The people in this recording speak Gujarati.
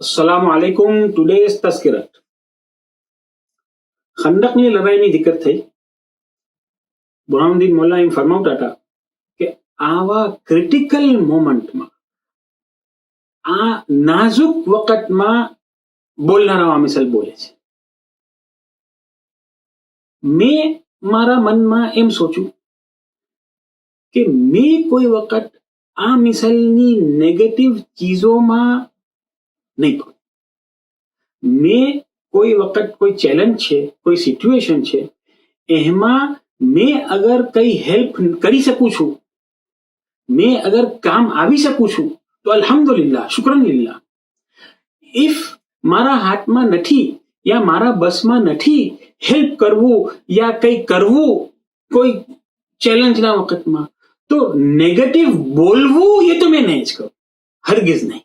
अस्सलाम वालेकुम. ટુડેઝ તસ્કિરત. ખંદકની લડાઈની જિકર થઈ. બુરહાનુદ્દીન મોલ્લા એમ ફરમાવતા હતા કે આવા ક્રિટિકલ મોમેન્ટમાં, આ નાજુક વખતમાં બોલનારા મિસલ બોલે છે. મેં મારા મનમાં એમ સોચ્યું કે મેં કોઈ વખત આ મિસલની નેગેટિવ ચીજોમાં નહીં પડું. મેં કોઈ વખત કોઈ ચેલેન્જ છે, કોઈ સિચ્યુએશન છે, એમાં મેં અગર કઈ હેલ્પ કરી શકું છું, મેં અગર કામ આવી શકું છું, તો અલ્હમ્દુલિલ્લાહ, શુક્રન લિલ્લાહ. ઇફ મારા હાથમાં નથી યા મારા બસમાં નથી હેલ્પ કરવું યા કંઈ કરવું કોઈ ચેલેન્જના વખતમાં, તો નેગેટિવ બોલવું એ તો મેં નહીં જ કહું, હરગિઝ નહીં.